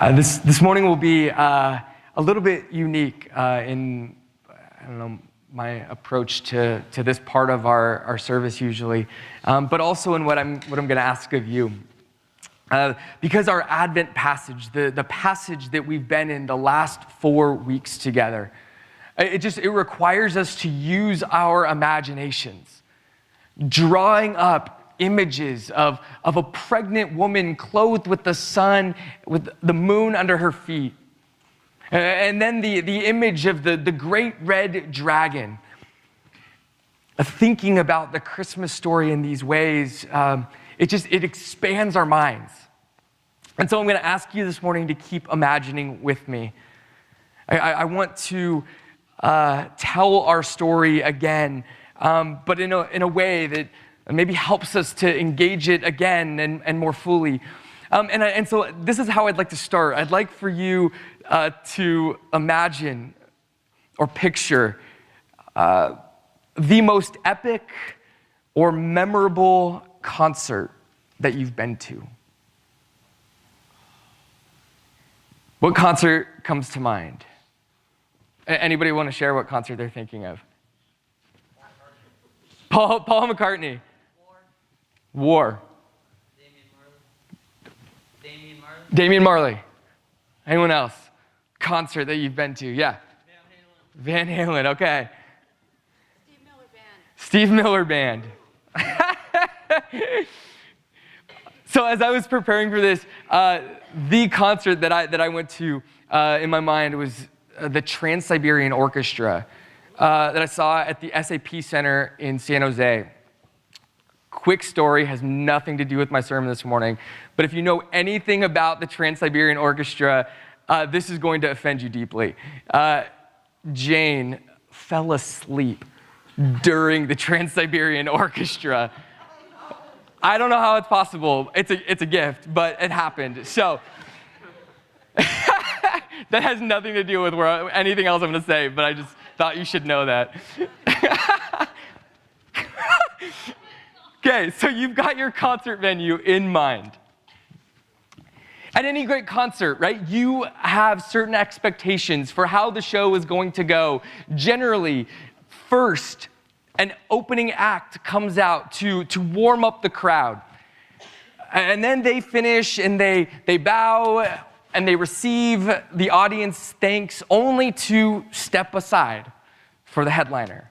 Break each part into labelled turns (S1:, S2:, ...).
S1: This morning will be a little bit unique in my approach to this part of our service usually, but also in what I'm going to ask of you. Because our Advent passage, the passage that we've been in the last 4 weeks together, it requires us to use our imaginations, drawing up images of a pregnant woman clothed with the sun, with the moon under her feet. And then the image of the great red dragon. Thinking about the Christmas story in these ways, it expands our minds. And so I'm going to ask you this morning to keep imagining with me. I want to tell our story again, but in a way that maybe helps us to engage it again and more fully. And so this is how I'd like to start. I'd like for you to imagine or picture the most epic or memorable concert that you've been to. What concert comes to mind? Anybody want to share what concert they're thinking of? Paul McCartney. War. Damian Marley. Anyone else? Concert that you've been to? Yeah. Van Halen, okay. Steve Miller Band. So as I was preparing for this, the concert that I went to in my mind was the Trans-Siberian Orchestra that I saw at the SAP Center in San Jose. Quick story, has nothing to do with my sermon this morning, but if you know anything about the Trans-Siberian Orchestra, this is going to offend you deeply. Jane fell asleep during the Trans-Siberian Orchestra. I don't know how it's possible. It's a gift, but it happened. So that has nothing to do with anything else I'm going to say, but I just thought you should know that. Okay, so you've got your concert venue in mind. At any great concert, right, you have certain expectations for how the show is going to go. Generally, first, an opening act comes out to warm up the crowd. And then they finish and they bow and they receive the audience thanks only to step aside for the headliner.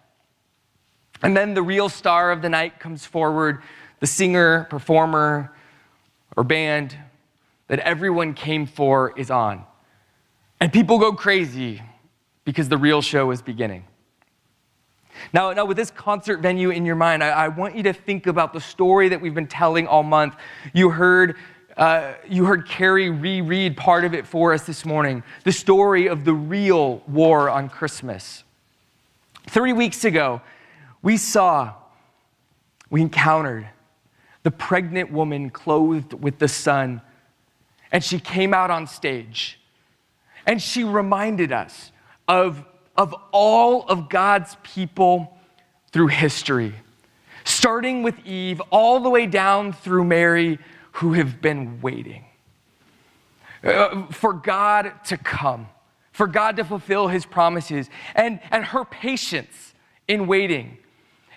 S1: And then the real star of the night comes forward, the singer, performer, or band that everyone came for is on. And people go crazy because the real show is beginning. Now with this concert venue in your mind, I want you to think about the story that we've been telling all month. You heard Carrie reread part of it for us this morning, the story of the real war on Christmas. 3 weeks ago, we encountered the pregnant woman clothed with the sun, and she came out on stage, and she reminded us of all of God's people through history, starting with Eve all the way down through Mary, who have been waiting for God to come, for God to fulfill his promises, and her patience in waiting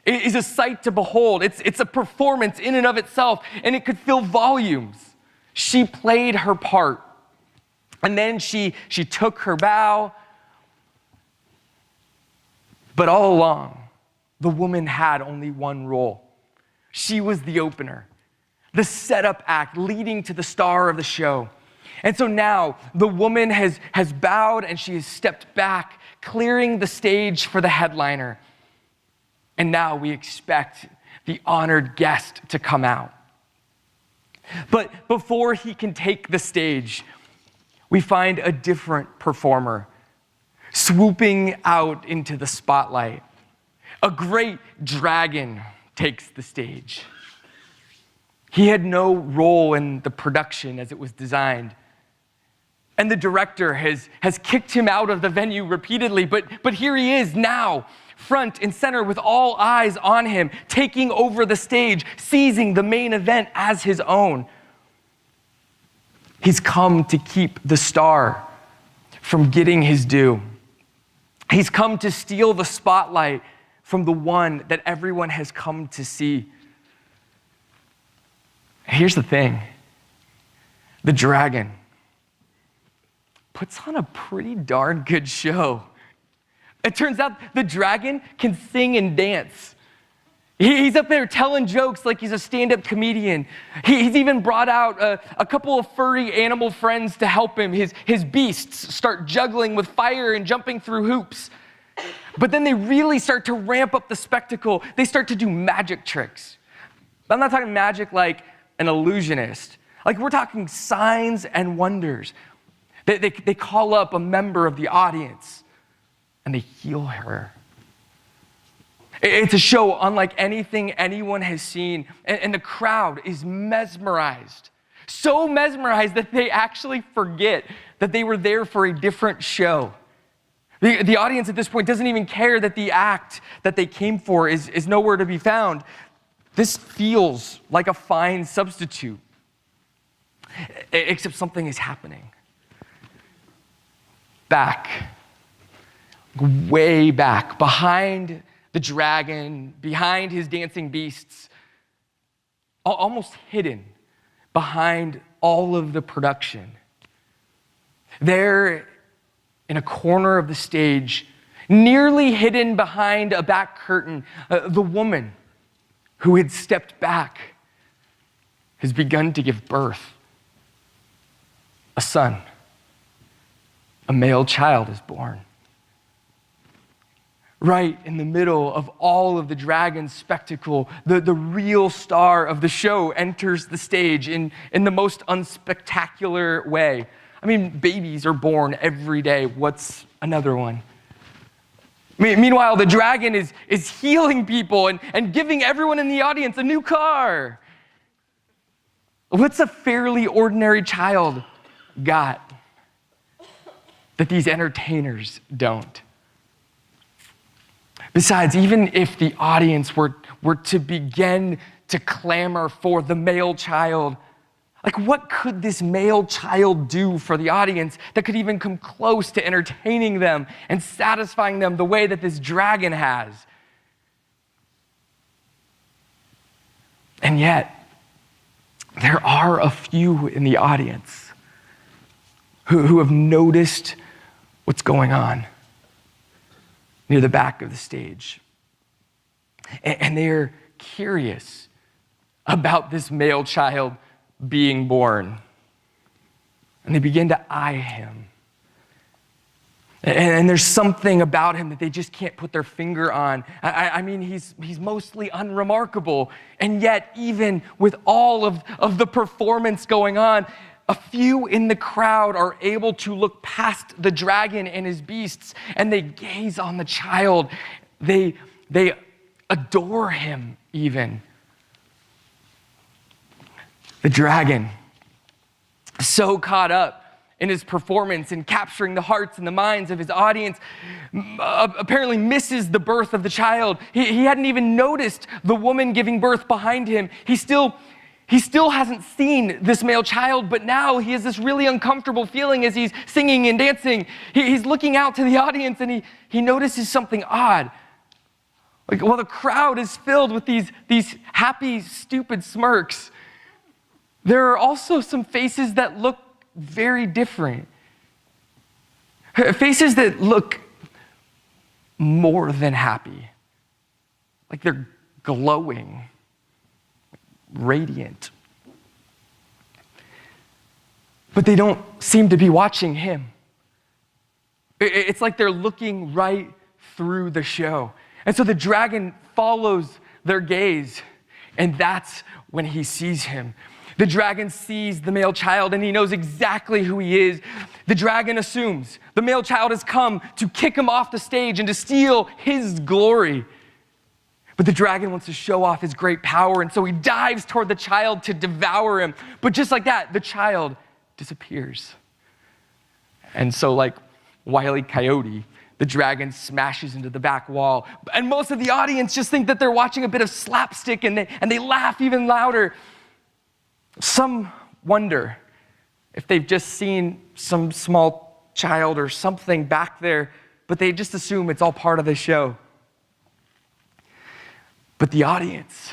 S1: is a sight to behold. It's a performance in and of itself, and it could fill volumes. She played her part, and then she took her bow. But all along, the woman had only one role. She was the opener, the setup act leading to the star of the show. And so now the woman has bowed and she has stepped back, clearing the stage for the headliner. And now we expect the honored guest to come out. But before he can take the stage, we find a different performer swooping out into the spotlight. A great dragon takes the stage. He had no role in the production as it was designed. And the director has kicked him out of the venue repeatedly, but here he is now, front and center with all eyes on him, taking over the stage, seizing the main event as his own. He's come to keep the star from getting his due. He's come to steal the spotlight from the one that everyone has come to see. Here's the thing. The dragon puts on a pretty darn good show. It turns out the dragon can sing and dance. He's up there telling jokes like he's a stand-up comedian. He's even brought out a couple of furry animal friends to help him. His beasts start juggling with fire and jumping through hoops. But then they really start to ramp up the spectacle. They start to do magic tricks. I'm not talking magic like an illusionist. Like, we're talking signs and wonders. They call up a member of the audience and they heal her. It's a show unlike anything anyone has seen, and the crowd is mesmerized. So mesmerized that they actually forget that they were there for a different show. The audience at this point doesn't even care that the act that they came for is nowhere to be found. This feels like a fine substitute, except something is happening. Back, way back, behind the dragon, behind his dancing beasts, almost hidden behind all of the production. There, in a corner of the stage, nearly hidden behind a back curtain, the woman who had stepped back has begun to give birth. A son, a male child is born. Right in the middle of all of the dragon's spectacle, the real star of the show enters the stage in the most unspectacular way. I mean, babies are born every day. What's another one? Meanwhile, the dragon is healing people and giving everyone in the audience a new car. What's a fairly ordinary child got that these entertainers don't? Besides, even if the audience were to begin to clamor for the male child, like, what could this male child do for the audience that could even come close to entertaining them and satisfying them the way that this dragon has? And yet, there are a few in the audience who have noticed what's going on near the back of the stage. And they're curious about this male child being born. And they begin to eye him. And there's something about him that they just can't put their finger on. I mean, he's mostly unremarkable. And yet, even with all of the performance going on, a few in the crowd are able to look past the dragon and his beasts, and they gaze on the child. They adore him even. The dragon, so caught up in his performance and capturing the hearts and the minds of his audience, apparently misses the birth of the child. He hadn't even noticed the woman giving birth behind him. He still hasn't seen this male child, but now he has this really uncomfortable feeling as he's singing and dancing. He's looking out to the audience and he notices something odd. Like, while the crowd is filled with these happy, stupid smirks, there are also some faces that look very different. Faces that look more than happy. Like they're glowing, radiant. But they don't seem to be watching him. It's like they're looking right through the show. And so the dragon follows their gaze, and that's when he sees him. The dragon sees the male child, and he knows exactly who he is. The dragon assumes the male child has come to kick him off the stage and to steal his glory. But the dragon wants to show off his great power, and so he dives toward the child to devour him. But just like that, the child disappears. And so, like Wile E. Coyote, the dragon smashes into the back wall. And most of the audience just think that they're watching a bit of slapstick, and they laugh even louder. Some wonder if they've just seen some small child or something back there, but they just assume it's all part of the show. But the audience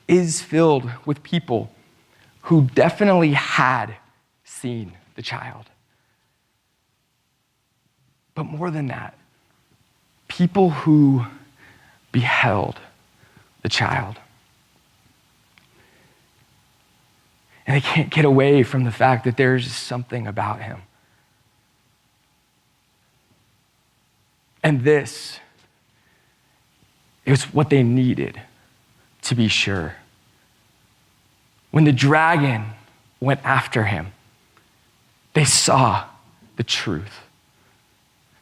S1: is filled with people who definitely had seen the child. But more than that, people who beheld the child. And they can't get away from the fact that there's something about him. And this is what they needed to be sure. When the dragon went after him, they saw the truth.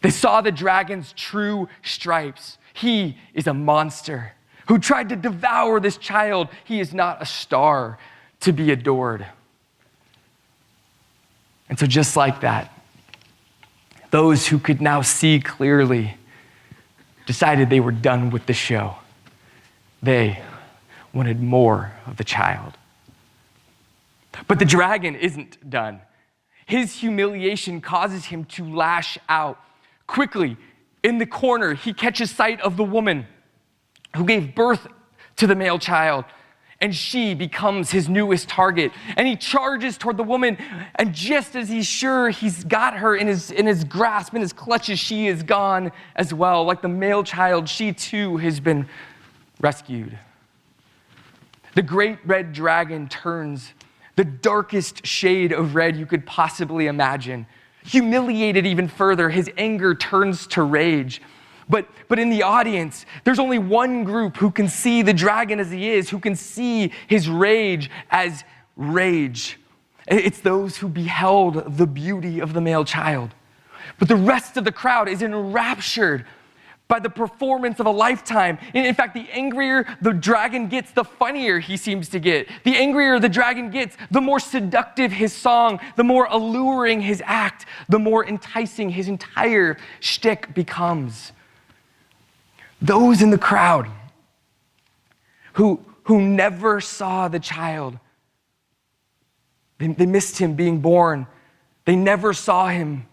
S1: They saw the dragon's true stripes. He is a monster who tried to devour this child. He is not a star to be adored. And so just like that, those who could now see clearly decided they were done with the show. They wanted more of the child. But the dragon isn't done. His humiliation causes him to lash out. Quickly, in the corner, he catches sight of the woman who gave birth to the male child, and she becomes his newest target. And he charges toward the woman, and just as he's sure he's got her in his grasp, in his clutches, she is gone as well. Like the male child, she too has been rescued. The great red dragon turns the darkest shade of red you could possibly imagine. Humiliated even further, his anger turns to rage. But in the audience, there's only one group who can see the dragon as he is, who can see his rage as rage. It's those who beheld the beauty of the male child. But the rest of the crowd is enraptured by the performance of a lifetime. In fact, the angrier the dragon gets, the funnier he seems to get. The angrier the dragon gets, the more seductive his song, the more alluring his act, the more enticing his entire shtick becomes. Those in the crowd who never saw the child, they missed him being born. They never saw him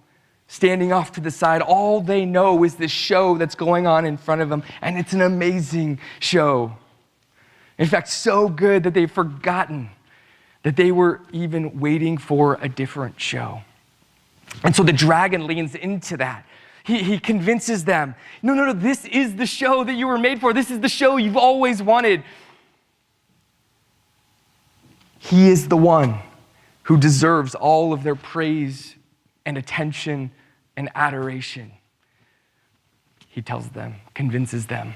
S1: standing off to the side. All they know is this show that's going on in front of them, and it's an amazing show. In fact, so good that they've forgotten that they were even waiting for a different show. And so the dragon leans into that. He convinces them, no, this is the show that you were made for. This is the show you've always wanted. He is the one who deserves all of their praise and attention and adoration. He tells them, convinces them.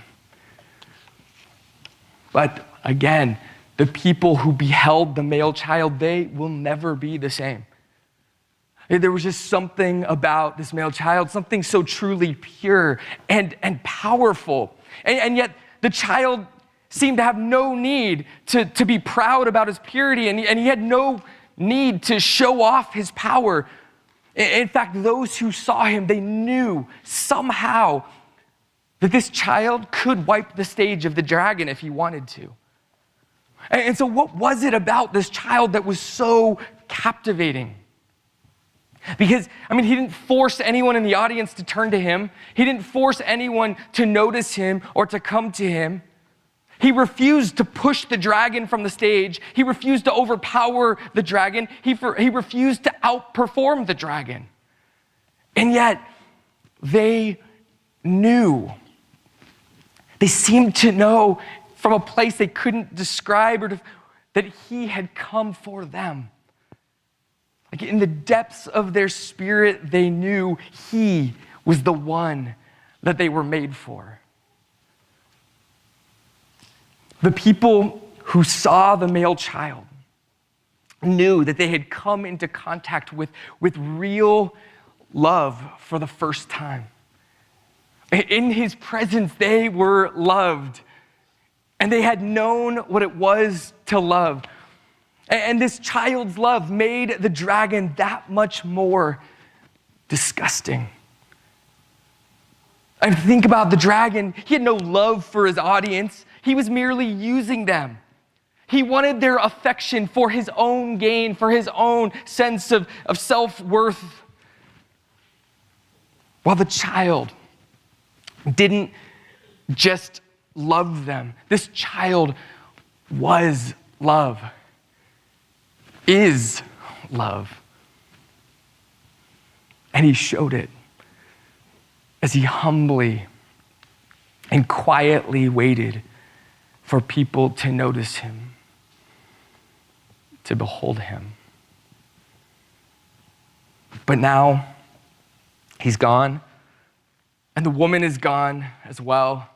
S1: But again, the people who beheld the male child, they will never be the same. There was just something about this male child, something so truly pure and powerful. And yet the child seemed to have no need to be proud about his purity, and he had no need to show off his power. In fact, those who saw him, they knew somehow that this child could wipe the stage of the dragon if he wanted to. And so what was it about this child that was so captivating? Because, he didn't force anyone in the audience to turn to him. He didn't force anyone to notice him or to come to him. He refused to push the dragon from the stage. He refused to overpower the dragon. He refused to outperform the dragon. And yet, they knew. They seemed to know from a place they couldn't describe that he had come for them. Like in the depths of their spirit, they knew he was the one that they were made for. The people who saw the male child knew that they had come into contact with real love for the first time. In his presence, they were loved, and they had known what it was to love. And this child's love made the dragon that much more disgusting. And think about the dragon. He had no love for his audience. He was merely using them. He wanted their affection for his own gain, for his own sense of self-worth. While the child didn't just love them, this child was love, is love. And he showed it as he humbly and quietly waited for people to notice him, to behold him. But now he's gone, and the woman is gone as well.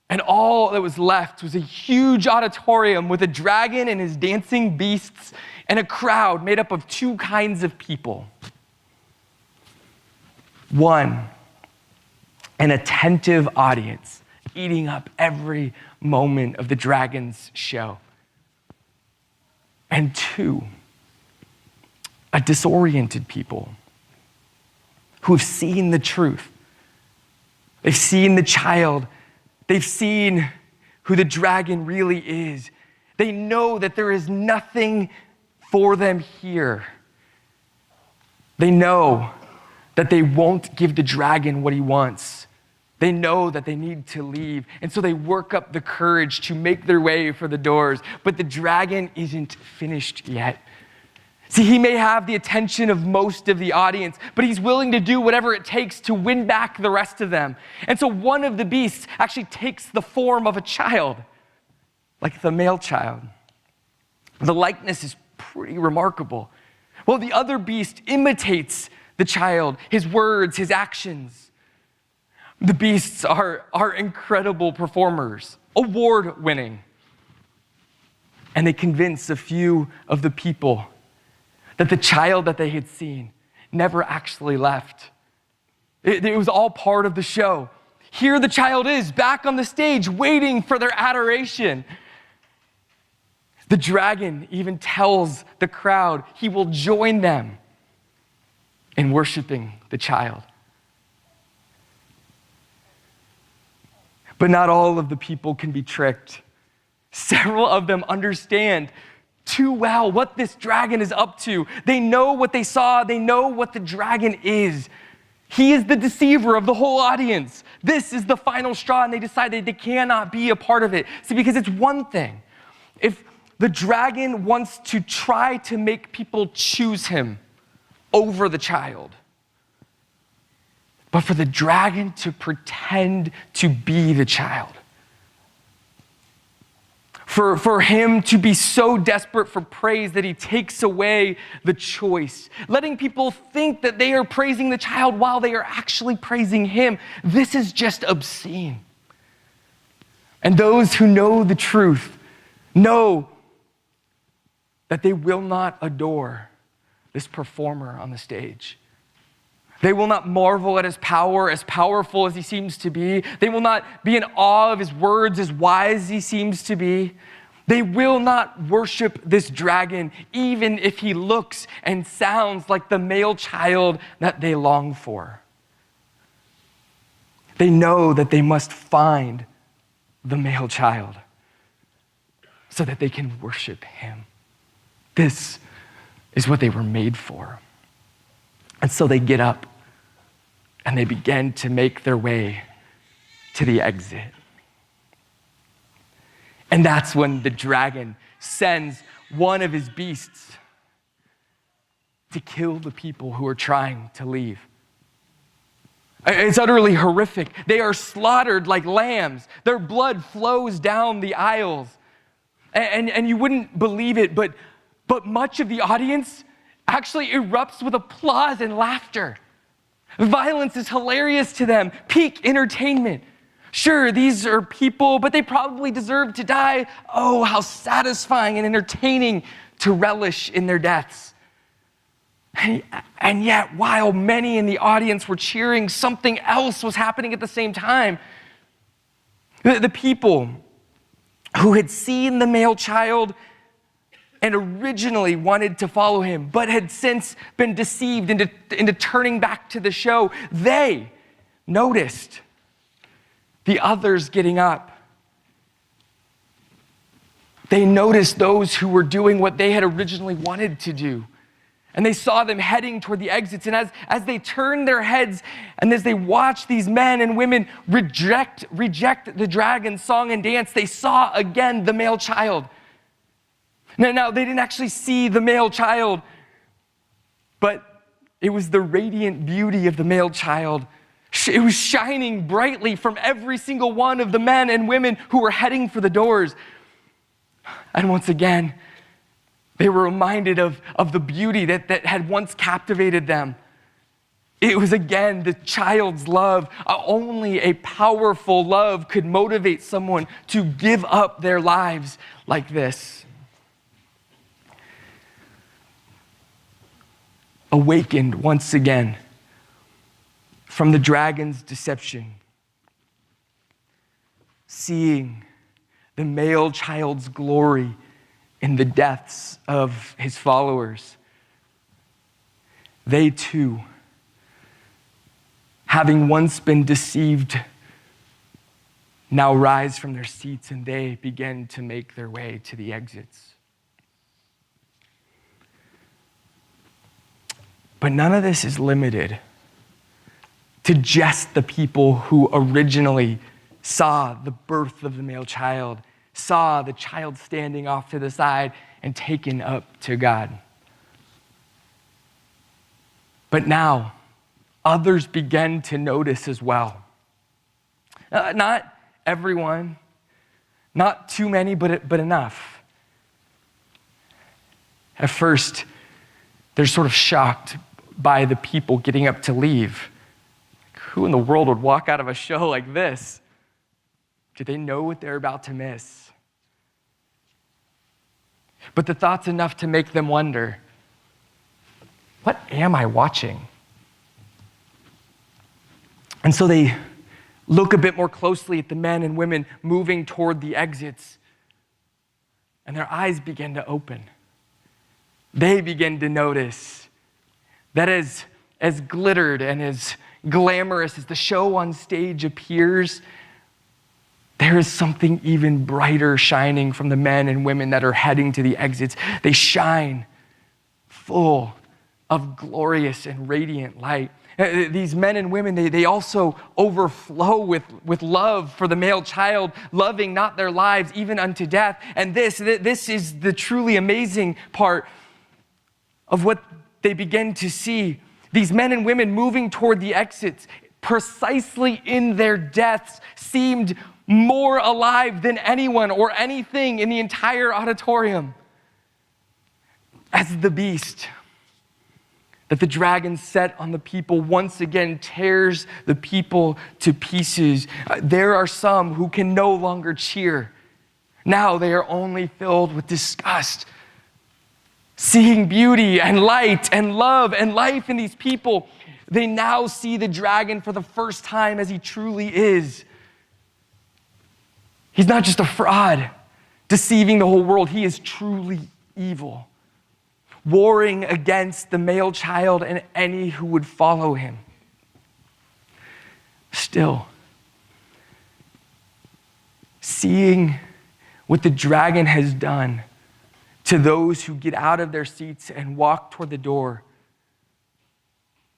S1: And all that was left was a huge auditorium with a dragon and his dancing beasts and a crowd made up of two kinds of people. One, an attentive audience eating up every moment of the dragon's show. And two, a disoriented people who have seen the truth. They've seen the child. They've seen who the dragon really is. They know that there is nothing for them here. They know that they won't give the dragon what he wants. They know that they need to leave. And so they work up the courage to make their way for the doors. But the dragon isn't finished yet. See, he may have the attention of most of the audience, but he's willing to do whatever it takes to win back the rest of them. And so one of the beasts actually takes the form of a child, like the male child. The likeness is pretty remarkable. Well, the other beast imitates the child, his words, his actions. The beasts are incredible performers, award-winning. And they convince a few of the people that the child that they had seen never actually left. It was all part of the show. Here the child is, back on the stage, waiting for their adoration. The dragon even tells the crowd he will join them in worshiping the child. But not all of the people can be tricked. Several of them understand too well what this dragon is up to. They know what they saw. They know what the dragon is. He is the deceiver of the whole audience. This is the final straw, and they decided they cannot be a part of it. See, because it's one thing if the dragon wants to try to make people choose him over the child, but for the dragon to pretend to be the child, for him to be so desperate for praise that he takes away the choice, letting people think that they are praising the child while they are actually praising him, this is just obscene. And those who know the truth know that they will not adore this performer on the stage. They will not marvel at his power, as powerful as he seems to be. They will not be in awe of his words, as wise as he seems to be. They will not worship this dragon, even if he looks and sounds like the male child that they long for. They know that they must find the male child so that they can worship him. This is what they were made for. And so they get up and they begin to make their way to the exit. And that's when the dragon sends one of his beasts to kill the people who are trying to leave. It's utterly horrific. They are slaughtered like lambs. Their blood flows down the aisles. And you wouldn't believe it, but much of the audience actually erupts with applause and laughter. Violence is hilarious to them, peak entertainment. Sure, these are people, but they probably deserve to die. Oh, how satisfying and entertaining to relish in their deaths. And yet, while many in the audience were cheering, something else was happening at the same time. The people who had seen the male child and originally wanted to follow him, but had since been deceived into turning back to the show, they noticed the others getting up. They noticed those who were doing what they had originally wanted to do. And they saw them heading toward the exits. And as they turned their heads and as they watched these men and women reject the dragon's song and dance, they saw again the male child. Now, they didn't actually see the male child, but it was the radiant beauty of the male child. It was shining brightly from every single one of the men and women who were heading for the doors. And once again, they were reminded of the beauty that had once captivated them. It was again the child's love. Only a powerful love could motivate someone to give up their lives like this. Awakened once again from the dragon's deception, seeing the male child's glory in the deaths of his followers, they too, having once been deceived, now rise from their seats and they begin to make their way to the exits. But none of this is limited to just the people who originally saw the birth of the male child, saw the child standing off to the side and taken up to God. But now, others began to notice as well. Not everyone, not too many, but enough. At first, they're sort of shocked by the people getting up to leave. Who in the world would walk out of a show like this? Do they know what they're about to miss? But the thought's enough to make them wonder, what am I watching? And so they look a bit more closely at the men and women moving toward the exits, and their eyes begin to open. They begin to notice that as glittered and as glamorous as the show on stage appears, there is something even brighter shining from the men and women that are heading to the exits. They shine full of glorious and radiant light. These men and women, they also overflow with love for the male child, loving not their lives even unto death. And this is the truly amazing part of what they begin to see. These men and women moving toward the exits, precisely in their deaths, seemed more alive than anyone or anything in the entire auditorium. As the beast that the dragon set on the people once again tears the people to pieces, there are some who can no longer cheer. Now they are only filled with disgust. Seeing beauty and light and love and life in these people, they now see the dragon for the first time as he truly is. He's not just a fraud, deceiving the whole world. He is truly evil, warring against the male child and any who would follow him. Still, seeing what the dragon has done to those who get out of their seats and walk toward the door,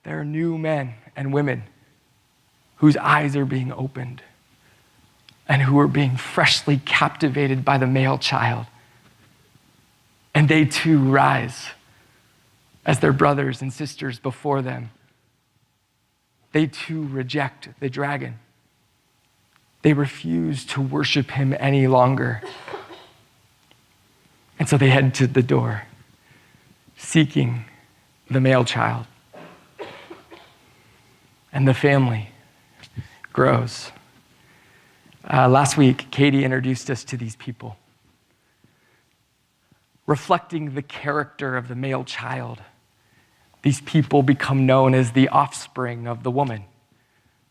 S1: there are new men and women whose eyes are being opened and who are being freshly captivated by the male child. And they too rise as their brothers and sisters before them. They too reject the dragon. They refuse to worship him any longer. And so they head to the door, seeking the male child. And the family grows. Last week, Katie introduced us to these people, reflecting the character of the male child. These people become known as the offspring of the woman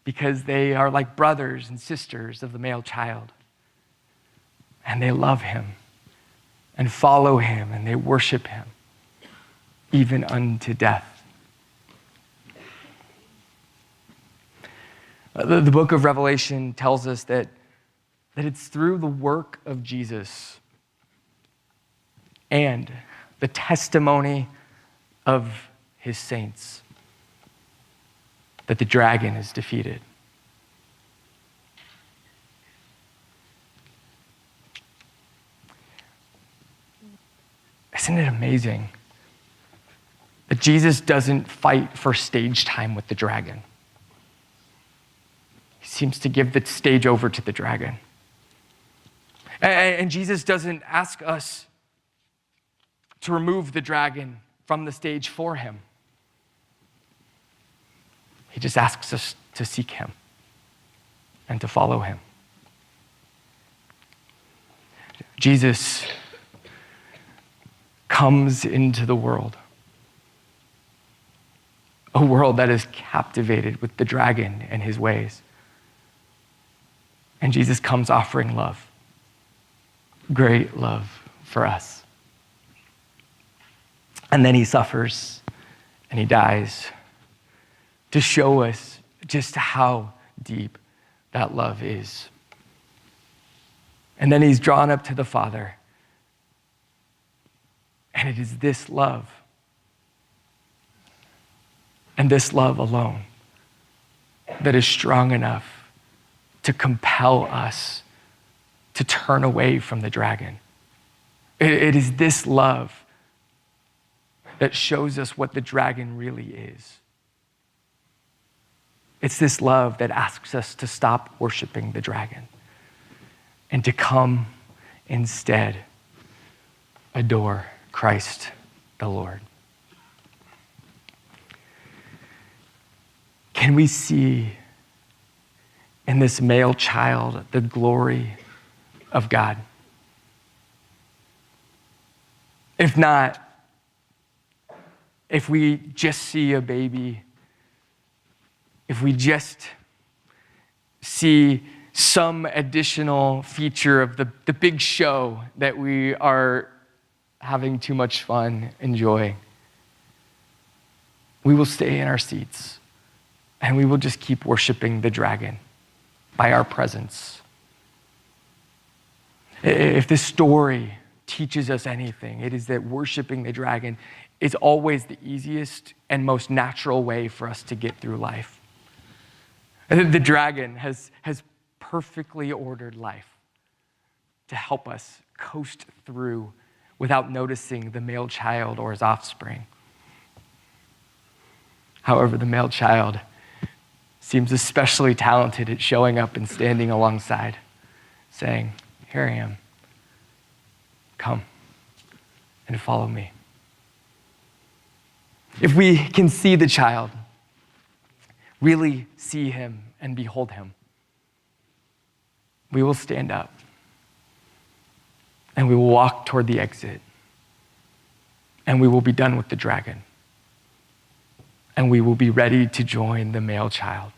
S1: because they are like brothers and sisters of the male child. And they love him and follow him and they worship him even unto death. The book of Revelation tells us that it's through the work of Jesus and the testimony of his saints that the dragon is defeated. Isn't it amazing that Jesus doesn't fight for stage time with the dragon? He seems to give the stage over to the dragon. And Jesus doesn't ask us to remove the dragon from the stage for him. He just asks us to seek him and to follow him. Jesus comes into the world, a world that is captivated with the dragon and his ways. And Jesus comes offering love, great love for us. And then he suffers and he dies to show us just how deep that love is. And then he's drawn up to the Father. And it is this love, and this love alone, that is strong enough to compel us to turn away from the dragon. It is this love that shows us what the dragon really is. It's this love that asks us to stop worshiping the dragon and to come instead adore Christ the Lord. Can we see in this male child the glory of God? If not, if we just see a baby, if we just see some additional feature of the big show that we are having too much fun enjoying, we will stay in our seats and we will just keep worshiping the dragon by our presence. If this story teaches us anything, it is that worshiping the dragon is always the easiest and most natural way for us to get through life. The dragon has perfectly ordered life to help us coast through without noticing the male child or his offspring. However, the male child seems especially talented at showing up and standing alongside, saying, "Here I am. Come and follow me." If we can see the child, really see him and behold him, we will stand up and we will walk toward the exit and we will be done with the dragon and we will be ready to join the male child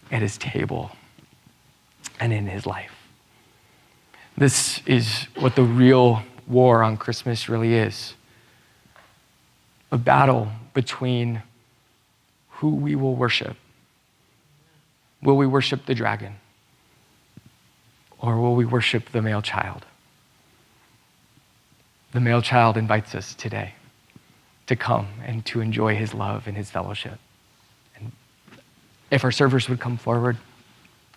S1: at his table and in his life. This is what the real war on Christmas really is. A battle between who we will worship. Will we worship the dragon? Or will we worship the male child? The male child invites us today to come and to enjoy his love and his fellowship. And if our servers would come forward.